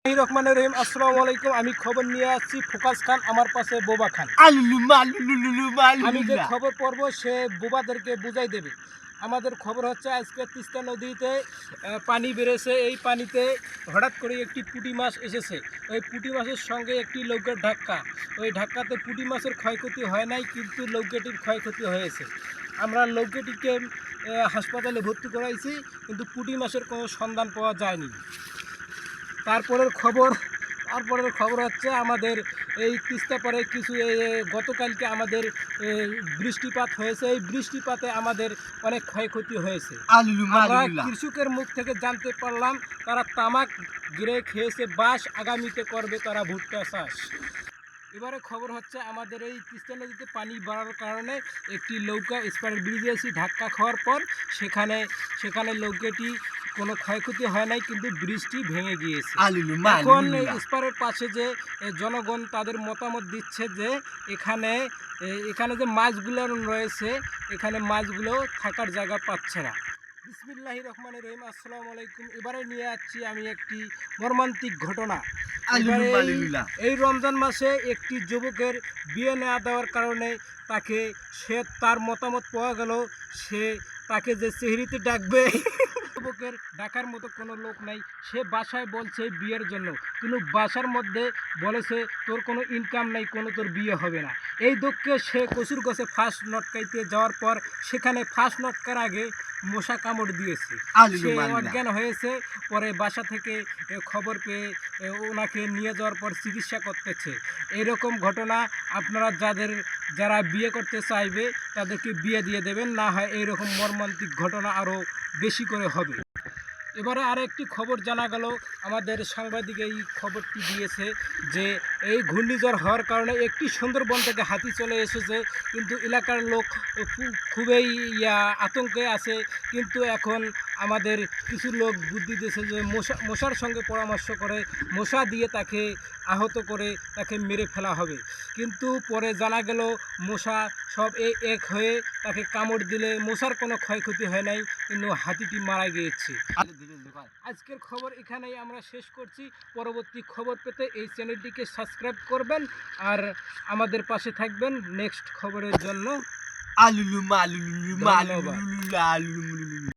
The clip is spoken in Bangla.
রহমানুর রহিম। আসসালামু আলাইকুম। আমি খবর নিয়ে আসছি ফোকাস খান, আমার পাশে বোবা খান। আমি যে খবর পড়বো সে বোবাদেরকে বুঝাই দেবে। আমাদের খবর হচ্ছে আজকে তিস্তা নদীতে পানি বেড়েছে। এই পানিতে হঠাৎ করে একটি পুঁটি মাছ এসেছে। ওই পুঁটি মাছের সঙ্গে একটি লৌকের ধাক্কা। ওই ধাক্কাতে পুঁটি মাছের ক্ষয়ক্ষতি হয় নাই, কিন্তু লৌকেটির ক্ষয়ক্ষতি হয়েছে। আমরা লৌকেটিকে হাসপাতালে ভর্তি করাইছি, কিন্তু পুঁটি মাছের কোনো সন্ধান পাওয়া যায়নি। তারপরের খবর হচ্ছে আমাদের এই তিস্তা পারে কিছু গতকালকে আমাদের বৃষ্টিপাত হয়েছে। এই বৃষ্টিপাতে আমাদের অনেক ক্ষয়ক্ষতি হয়েছে। আমরা কৃষকের মুখ থেকে জানতে পারলাম তারা তামাক গিরে খেয়েছে, বাস আগামীতে করবে তারা ভুট্টা চাষ। এবারে খবর হচ্ছে আমাদের এই তিস্তা নদীতে পানি বাড়ার কারণে একটি নৌকা স্পার ব্রিজে এসে ধাক্কা খাওয়ার পর সেখানে নৌকাটি কোনো ক্ষয়ক্ষতি হয় নাই, কিন্তু ব্রিজটি ভেঙে গিয়েছে। এখন স্পারের পাশে যে জনগণ তাদের মতামত দিচ্ছে যে এখানে যে মাছগুলো রয়েছে, এখানে মাছগুলো থাকার জায়গা পাচ্ছে না। বিসমিল্লাহির রহমানির রহিম। আসসালামু আলাইকুম। এবারে নিয়ে আসছি আমি একটি মর্মান্তিক ঘটনা। এই রমজান মাসে একটি যুবকের বিয়ে না দেওয়ার কারণে তার মতামত পাওয়া গেল, তাকে যে সেহরিতে ডাকবে যুবকের ডাকার মতো কোনো লোক নাই। সে বাসায় বলছে বিয়ের জন্য, কিন্তু বাসার মধ্যে বলেছে তোর কোনো ইনকাম নাই, তোর বিয়ে হবে না। এই দুঃখে সে কচুর গাছে ফাঁস নটকাইতে যাওয়ার পর সেখানে ফাঁস নটকার আগে মশা কামড় দিয়েছে। সে অজ্ঞান হয়েছে। পরে বাসা থেকে খবর পেয়ে ওনাকে নিয়ে যাওয়ার পর চিকিৎসা করতেছে। এরকম ঘটনা আপনারা যারা বিয়ে করতে চাইবে তাদেরকে বিয়ে দিয়ে দেবেন, না হয় এইরকম মর্মান্তিক ঘটনা আরও বেশি করে হবে। এবারে আরেকটি খবর জানা গেল, আমাদের সাংবাদিক এই খবরটি দিয়েছে যে এই ঘূর্ণিঝড় হওয়ার কারণে একটি সুন্দরবন থেকে হাতি চলে এসেছে, কিন্তু এলাকার লোক খুবই আতঙ্কে আছে। কিন্তু এখন আমাদের কিছু লোক বুদ্ধি দিয়েছে যে মশার সঙ্গে পরামর্শ করে মশা দিয়ে তাকে আহত করে তাকে মেরে ফেলা হবে। কিন্তু পরে জানা গেল মশা সব এক হয়ে তাকে কামড় দিলে মশার কোনো ক্ষয়ক্ষতি হয় নাই, কিন্তু হাতিটি মারা গিয়েছে। আজকের খবর এখানেই আমরা শেষ করছি। পরবর্তী খবর পেতে এই চ্যানেলটিকে সাবস্ক্রাইব করবেন আর আমাদের পাশে থাকবেন নেক্সট খবরের জন্য।